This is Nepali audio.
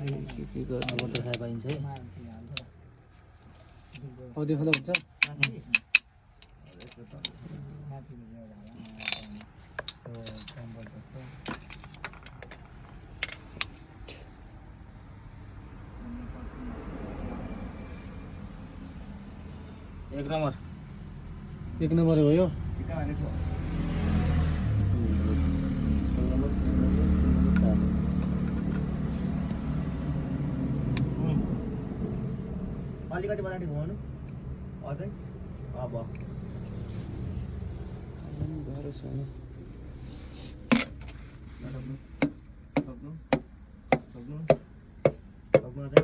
अब त थाहा पाइन्छ है। अब देखाउँदा हुन्छ। एक नम्बर हो यो। अलिकति पछाडि घुमाउनु अझै अब गाह्रो छ नि। सक्नु सक्नु सक्नु अझै